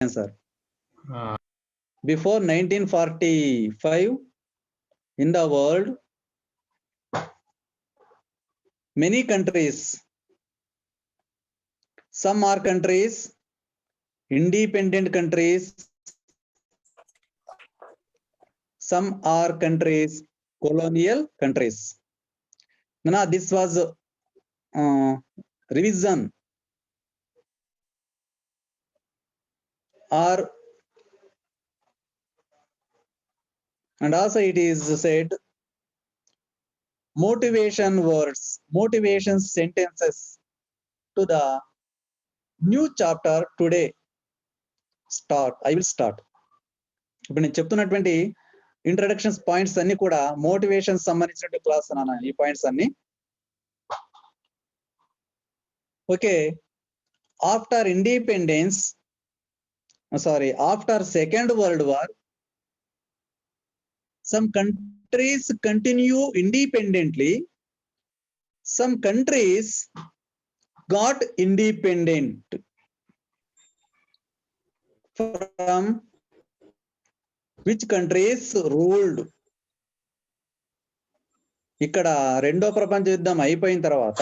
answer. Before 1945, in the world, many countries, some are countries, independent countries, some are countries, colonial countries. Now, this was revision or, and also it is said, motivation words, motivation sentences to the new chapter today. I will start. ఇప్పుడు నేను చెప్తున్నటువంటి introductions points అన్ని కూడా motivation సంబంధించిన class అన్న ఈ points అన్ని. Okay, after independence, sorry, after second world war, some countries continue independently, some countries got independent from which countries ruled. ఇక్కడ రెండో ప్రపంచ యుద్ధం అయిపోయిన తర్వాత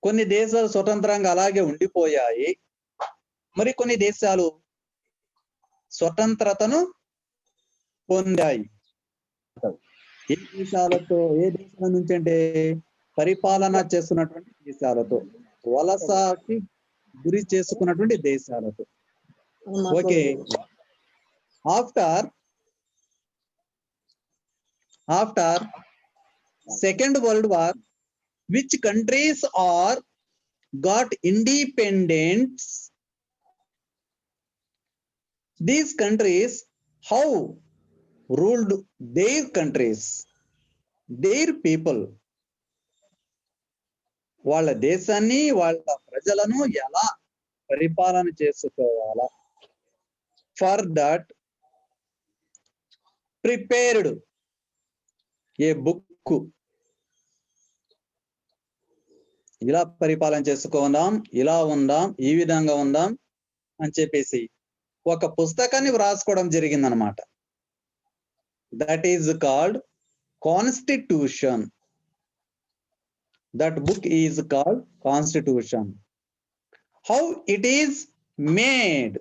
కొన్ని దేశాలు స్వతంత్రంగా అలాగే ఉండిపోయాయి, మరి కొన్ని దేశాలు స్వతంత్రతను పొందాయి. ఏ దేశాల నుంచి అంటే పరిపాలన చేస్తున్నటువంటి దేశాలతో, వలసకి గురి చేసుకున్నటువంటి దేశాలతో. Okay, after second world war, which countries are got independence, these countries how ruled their countries, their people, వాళ్ళ దేశాన్ని వాళ్ళ ప్రజలను ఎలా పరిపాలన చేసుకోవాలా, for that prepared A book, ఇలా పరిపాలన చేసుకుందాం, ఇలా ఉందాం, ఈ విధంగా ఉందాం అని చెప్పేసి ఒక పుస్తకాన్ని వ్రాసుకోవడం జరిగిందనమాట. That is called constitution. That book is called constitution. How it is made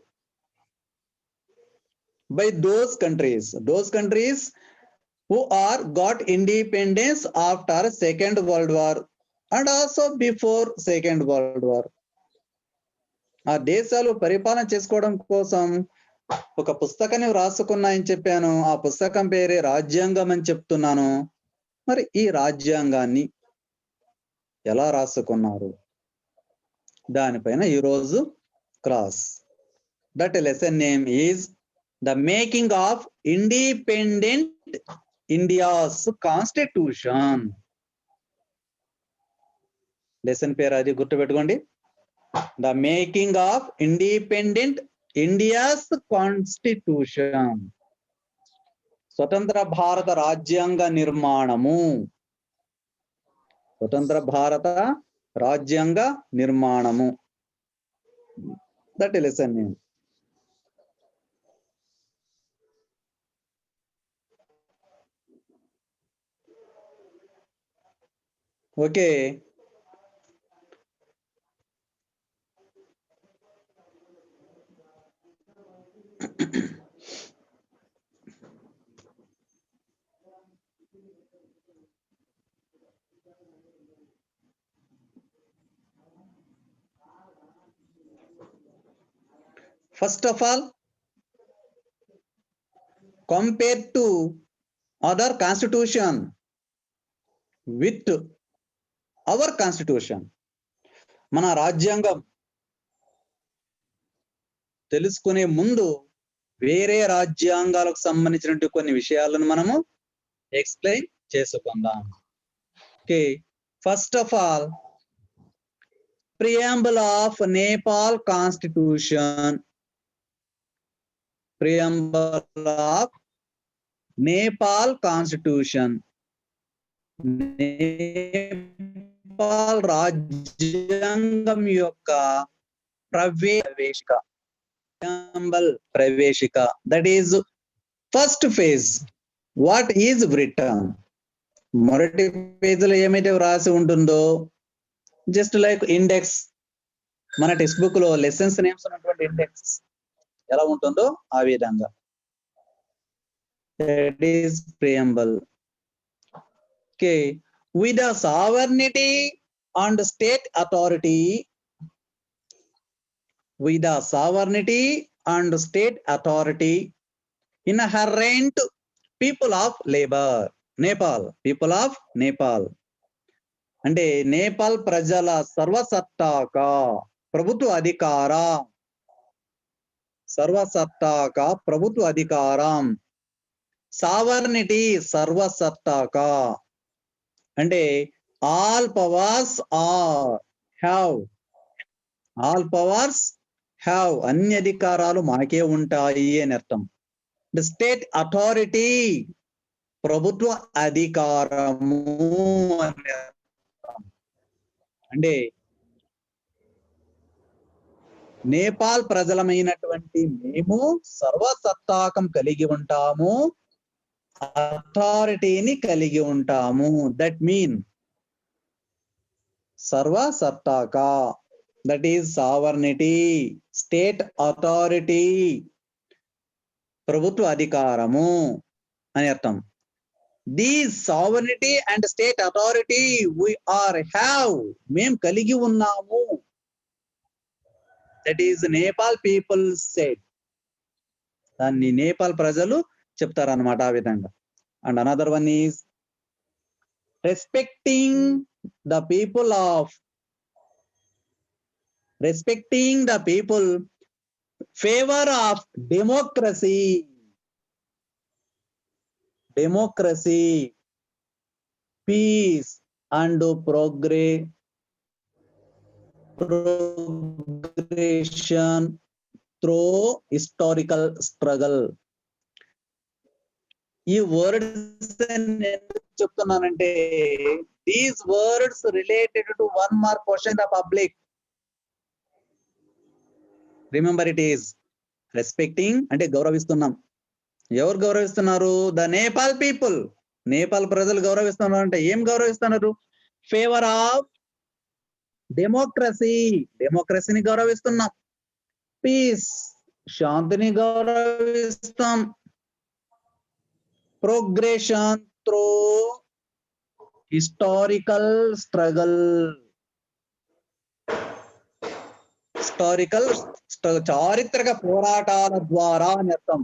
by those countries who are got independence after second world war and also before second world war. ఆ దేశాలు పరిపాలన చేసుకోవడం కోసం ఒక పుస్తకాన్ని వ్రాసుకున్నాయని చెప్పాను. ఆ పుస్తకం పేరే రాజ్యాంగం అని చెప్తున్నాను. మరి ఈ రాజ్యాంగాన్ని ఎలా రాసుకున్నారు దానిపైన ఈరోజు class. That lesson name is the making of independent India's constitution. Lesson పేరు అది గుర్తుపెట్టుకోండి, the making of independent India's constitution. స్వతంత్ర భారత రాజ్యాంగ నిర్మాణము, స్వతంత్ర భారత రాజ్యాంగ నిర్మాణము. That lesson name. Okay, first of all, compared to other constitution with our constitution, మన రాజ్యాంగం తెలుసుకునే ముందు వేరే రాజ్యాంగాలకు సంబంధించినటువంటి కొన్ని విషయాలను మనము ఎక్స్ప్లెయిన్ చేసుకుందాం. Okay, first of all, preamble of Nepal constitution. Preamble of Nepal constitution. Nepal రాజ్యాంగం యొక్క Praveshika. Praveshika. That is first phase. What is written? మొదటి పేజీలో ఏమైతే వ్రాసి ఉంటుందో జస్ట్ లైక్ ఇండెక్స్, మన టెక్స్ట్ బుక్ లో లెసన్స్ నేమ్స్ ఉన్నటువంటి ఇండెక్స్ ఎలా ఉంటుందో ఆ విధంగా. That is preamble. Okay, with the sovereignty and state authority, with the sovereignty and state authority inherent people of labor, Nepal, people of Nepal. అంటే నేపాల్ ప్రజల సర్వసత్తాక ప్రభుత్వ అధికారం, సర్వసత్తాక ప్రభుత్వ అధికారం. సావర్నిటీ సర్వసత్తాక అంటే all powers are have, all powers have, అన్ని అధికారాలు మాకే ఉంటాయి అని అర్థం. స్టేట్ అథారిటీ ప్రభుత్వ అధికారము అని అర్థం. అంటే నేపాల్ ప్రజలమైనటువంటి మేము సర్వసత్తాకం కలిగి ఉంటాము, అథారిటీని కలిగి ఉంటాము. దట్ మీన్ సర్వసత్తాక, that is sovereignty, state authority ప్రభుత్వ అధికారము అని అర్థం. These sovereignty and state authority we are have, మేం కలిగి ఉన్నాము. That is Nepal people said. దాన్ని నేపాల్ ప్రజలు చెప్తారన్నమాట ఆ విధంగా. And another one is respecting the people of, respecting the people, favor of democracy, democracy, peace and progression through historical struggle. ఈ words ఎందుకు చెప్తున్నానంటే these words related to 1 mark question the public. Remember it is respecting అంటే గౌరవిస్తున్నాం. ఎవరు గౌరవిస్తున్నారు? The Nepal people, Nepal ప్రజలు గౌరవిస్తున్నారు. అంటే ఏం గౌరవిస్తున్నారు? ఫేవర్ ఆఫ్ డెమోక్రసీ, డెమోక్రసీని గౌరవిస్తున్నాం. పీస్, శాంతిని గౌరవిస్తాం. Progression through historical struggle, historical struggle చారిత్రక పోరాటాల ద్వారా అని అర్థం.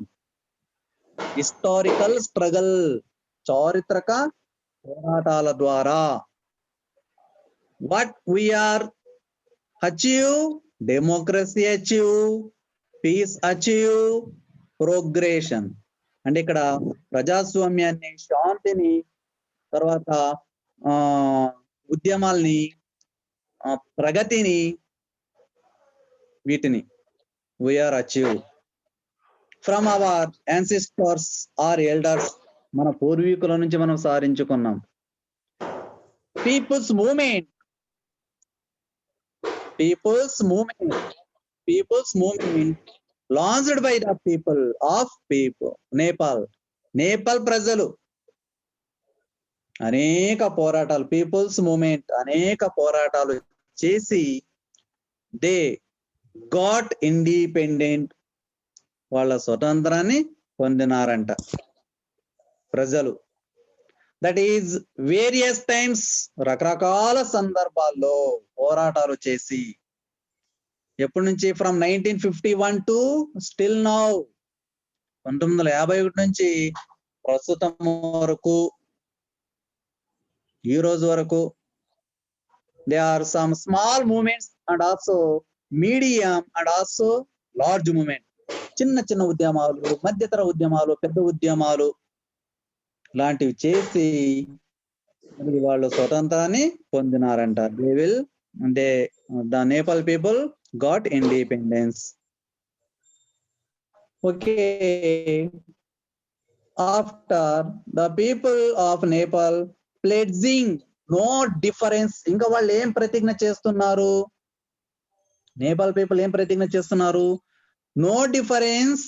హిస్టారికల్ స్ట్రగల్ చారిత్రక పోరాటాల ద్వారా. What we are achieve? Democracy achieve, peace achieve, progression అంటే ఇక్కడ ప్రజాస్వామ్యాన్ని, శాంతిని, తర్వాత ఉద్యమాల్ని, ప్రగతిని, వీటిని we are achieve from our ancestors or elders, మన పూర్వీకుల నుంచి మనం సాధించుకున్నాం. People's movement, people's movement, people's movement launched by the people of people, Nepal, Nepal ప్రజలు అనేక పోరాటాలు, పీపుల్స్ మూవ్మెంట్ అనేక పోరాటాలు చేసి దే గాట్ ఇండిపెండెంట్, వాళ్ళ స్వతంత్రాన్ని పొందినారంట ప్రజలు. దట్ ఈజ్ వేరియస్ టైమ్స్, రకరకాల సందర్భాల్లో పోరాటాలు చేసి. ఎప్పటి నుంచి? ఫ్రమ్ 1951 టు స్టిల్ నౌ, 1951 నుంచి ప్రస్తుతం వరకు, ఈ రోజు వరకు. They are some small movements and also medium and also large movement. చిన్న చిన్న ఉద్యమాలు, మధ్యతర ఉద్యమాలు, పెద్ద ఉద్యమాలు లాంటివి చేసి వాళ్ళు స్వతంత్రాన్ని పొందినారంట. దే విల్ అంటే the Nepal people got independence. Okay, after the people of Nepal pledging no difference, ఇంకా వాళ్ళు ఏం ప్రతిజ్ఞ చేస్తున్నారు? నేపాల్ పీపుల్ ఏం ప్రతిజ్ఞ చేస్తున్నారు? No difference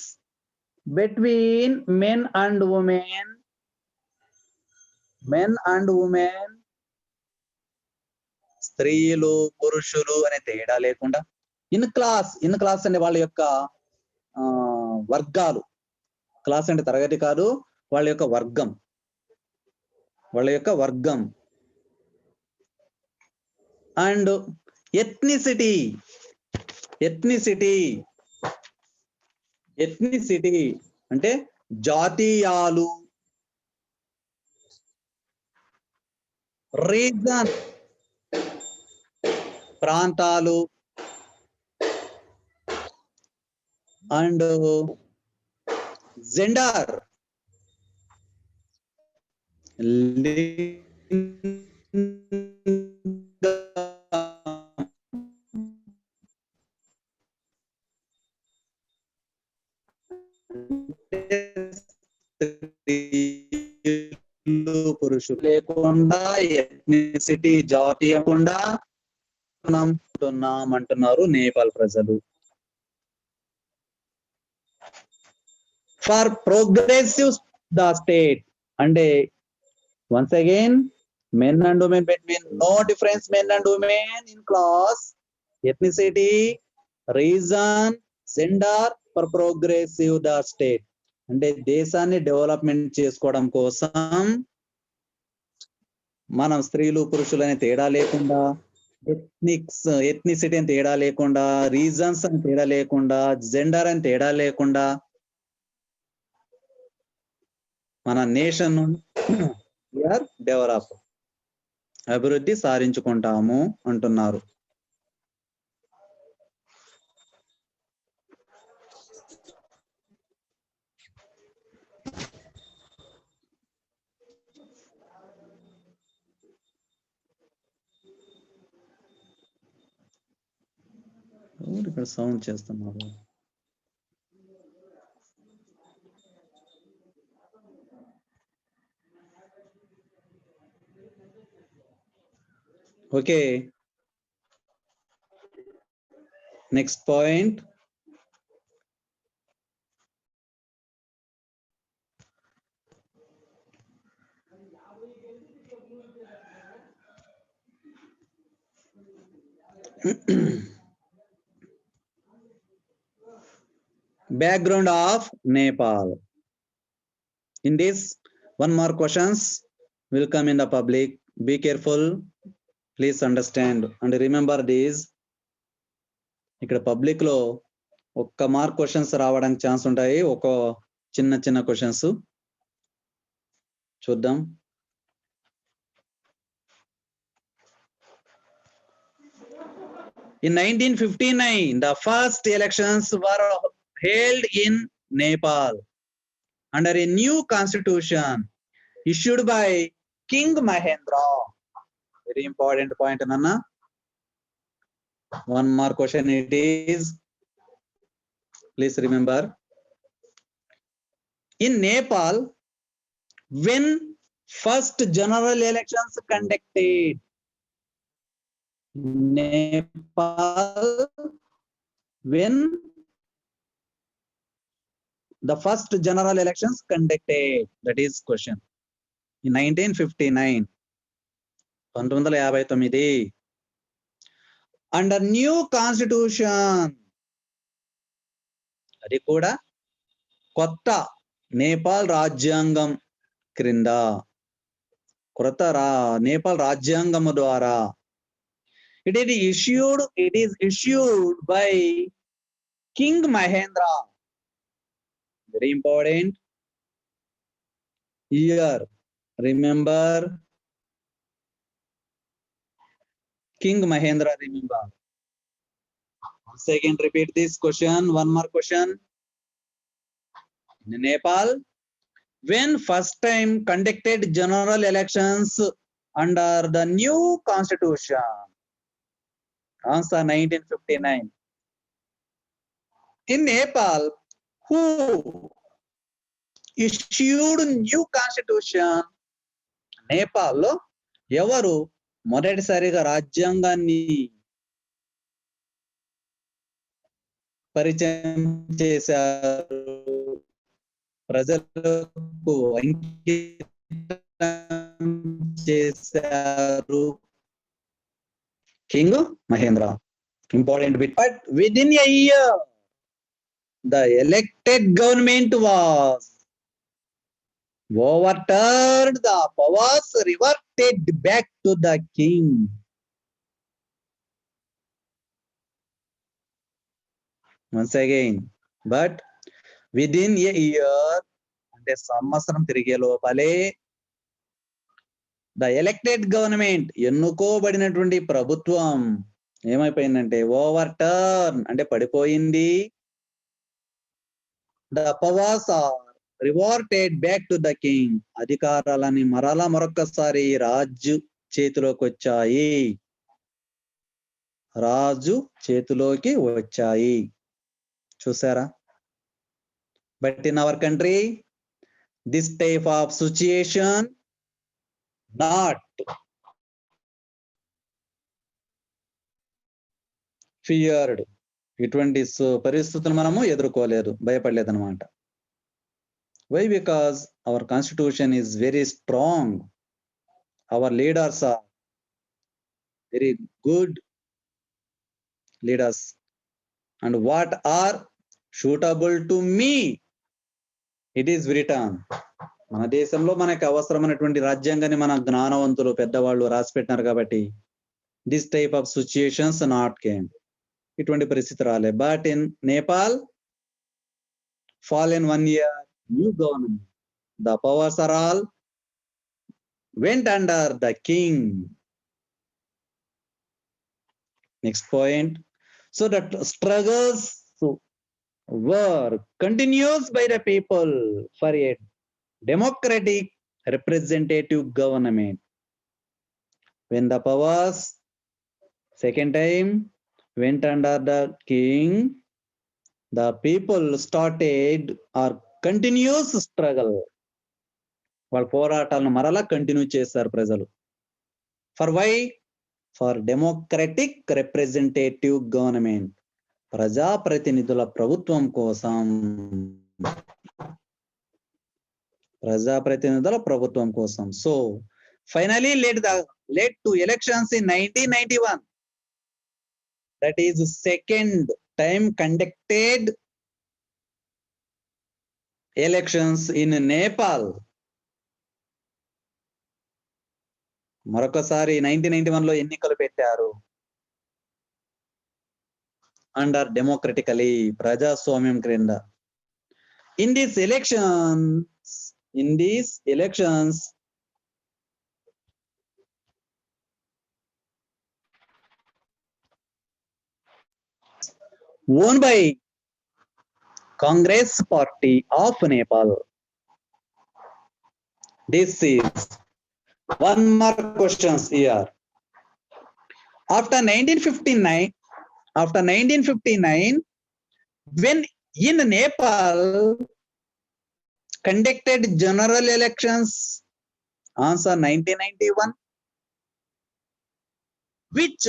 between men and women, స్త్రీలు పురుషులు అనే తేడా లేకుండా, ఇన్ క్లాస్ అనే వాళ్ళ యొక్క వర్గాలు, క్లాస్ అంటే తరగతి కాదు, వాళ్ళ యొక్క వర్గం, అండ్ ఎథ్నిసిటీ అంటే జాతీయాలు, రీజన్ ప్రాంతాలు, అండ్ జెండర్ పురుషులు లేకుండా, ఎథ్నిసిటీ జాతీయకుండా అంటున్నారు నేపాల్ ప్రజలు. ఫర్ ప్రోగ్రెసివ్ ద స్టేట్ అంటే once again men and women between no difference men and women in class, ethnicity, reason, gender for progressive the state అంటే దేశాన్ని డెవలప్మెంట్ చేసుకోవడం కోసం మనం స్త్రీలు పురుషులు అనే తేడా లేకుండా, ఎథ్నిసిటీ అని తేడా లేకుండా, రీజన్స్ అని తేడా లేకుండా, జెండర్ అని తేడా లేకుండా మన నేషన్ డెవలప్ అభివృద్ధి సాధించుకుంటాము అంటున్నారు. ఇక్కడ సౌండ్ చేస్తున్నారు. Okay, next point. Background of Nepal. In this, one more questions will come in the public. Be careful. Please understand and remember this. ఇక్కడ పబ్లిక్ లో ఒక్క మార్క్ క్వశ్చన్స్ రావడానికి ఛాన్స్ ఉంటాయి. ఒక చిన్న క్వశ్చన్స్ చూద్దాం. In 1959, the first elections were held in Nepal under a new constitution issued by King Mahendra. Very important point, Nana. One more question it is. Please remember. In Nepal, when first general elections conducted? Nepal, when the first general elections conducted? That is question. In 1959. 1959. Under new constitution. అది కూడా కొత్త నేపాల్ రాజ్యాంగం క్రింద, నేపాల్ రాజ్యాంగము ద్వారా it is issued by King Mahendra. Very important here. Remember King Mahendra, remember. Once again repeat this question. One more question. In Nepal, when first time conducted general elections under the new constitution? Answer 1959. In Nepal, who issued new constitution? Nepal లో ఎవరు మొదటిసారిగా రాజ్యాంగాన్ని పరిచయం చేశారు, ప్రజలకు అంకితం చేశారు? King Mahendra. Important bit. But within a year, the elected government was overturned. The powers reverted back to the king. Once again, but within a year, అంటే సంవత్సరం తిరిగే లోపలే, ద ఎలక్టెడ్ గవర్నమెంట్, ఎన్నుకోబడినటువంటి ప్రభుత్వం ఏమైపోయిందంటే ఓవర్టర్న్ అంటే పడిపోయింది. The powers are reverted back to the king, అధికారాలని మరొకసారి రాజు చేతిలోకి వచ్చాయి, రాజు చేతిలోకి వచ్చాయి. చూసారా? But in our country this type of situation not feared. ఇటువంటి పరిస్థితులు మనము ఎదుర్కోలేదు, భయపడలేదు అనమాట. Why? Because our constitution is very strong, our leaders are very good leaders, and what are suitable to me it is return. మన దేశంలో మనకు అవసరమైనటువంటి రాజ్యాంగాన్ని మన జ్ఞానవంతులు పెద్దవాళ్ళు రాసి పెట్టినారు కాబట్టి this type of situations not came, ఇటువంటి పరిస్థితి రాలే. But in Nepal fall in 1 year, new government, the powers are all went under the king. Next point. So the struggles were continuous by the people for a democratic representative government. When the powers second time went under the king, the people started or continuous struggle. వాళ్ళ పోరాటాలను మరలా continue చేస్తారు ప్రజలు. For why? For democratic representative government, ప్రజాప్రతినిధుల ప్రభుత్వం కోసం, ప్రజాప్రతినిధుల ప్రభుత్వం కోసం. So finally led to elections in 1991. That is second time conducted elections in Nepal. మరొకసారి 1991 లో ఎన్నికలు పెట్టారు అండర్ డెమోక్రటికలీ, ప్రజాస్వామ్యం క్రింద. In these elections won by Congress Party of Nepal. This is one more questions here. After 1959, when in Nepal conducted general elections, answer 1991. Which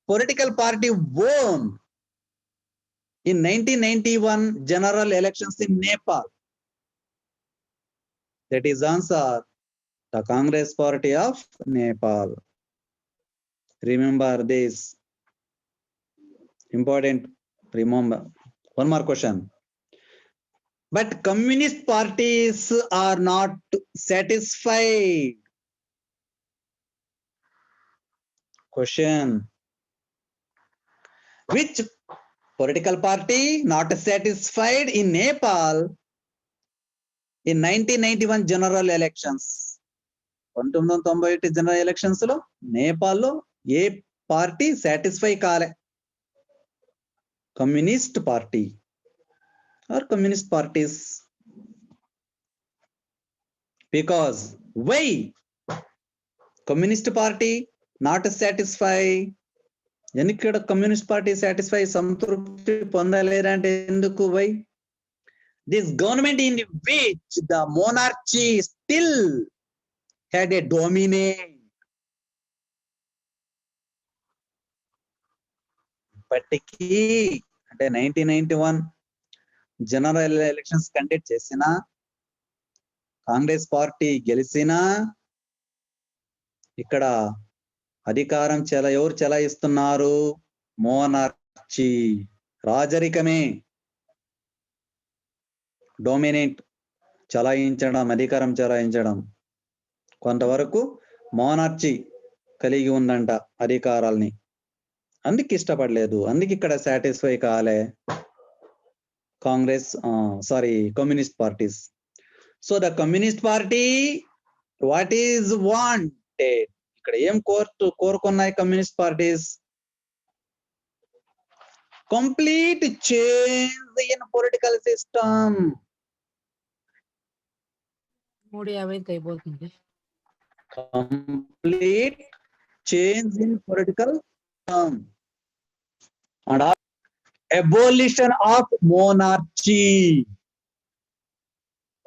political party won in 1991 general elections in Nepal? That is answer, the Congress Party of Nepal. Remember this. Important. Remember. One more question. But communist parties are not satisfied. Question. Which political party not satisfied in Nepal in 1991 general elections? 1991 general elections లో నేపాల్ లో ఏ party satisfy కాలే? Communist party or communist parties. Because why communist party not satisfy? ఎన్నికడ communist party satisfy, సంతృప్తి పొందలేదంటే ఎందుకు? Why? This government in which the monarchy still had a dominant, ఇప్పటికీ అంటే 1991 జనరల్ ఎలక్షన్స్ కండక్ట్ చేసిన కాంగ్రెస్ పార్టీ గెలిచినా ఇక్కడ అధికారం ఎవరు చెలాయిస్తున్నారు? మోనార్చీ, రాజరికమే డొమినేట్, చలాయించడం, అధికారం చలాయించడం. కొంతవరకు మోనార్చీ కలిగి ఉందంట అధికారాల్ని. అందుకు ఇష్టపడలేదు, అందుకు ఇక్కడ సాటిస్ఫై కాలే Congress communist parties. So the communist party what is wanted, ఇక్కడ ఏం కోరుకున్నాయి communist parties? Complete change in political system. 3:50 అయిపోతుంది. Complete change in political system and abolition of monarchy.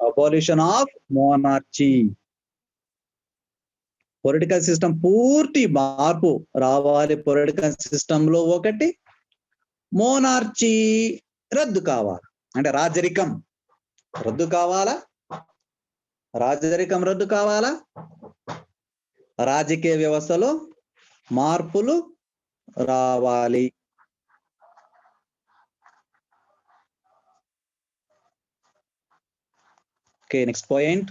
Abolition of monarchy. Political system పూర్తి మార్పు రావాలి. Political system లో ఒకటి మోనార్చీ రద్దు కావాలి, అంటే రాజరికం రద్దు కావాలా? రాజరికం రద్దు కావాలా? రాజకీయ వ్యవస్థలో మార్పులు రావాలి. Okay, next point.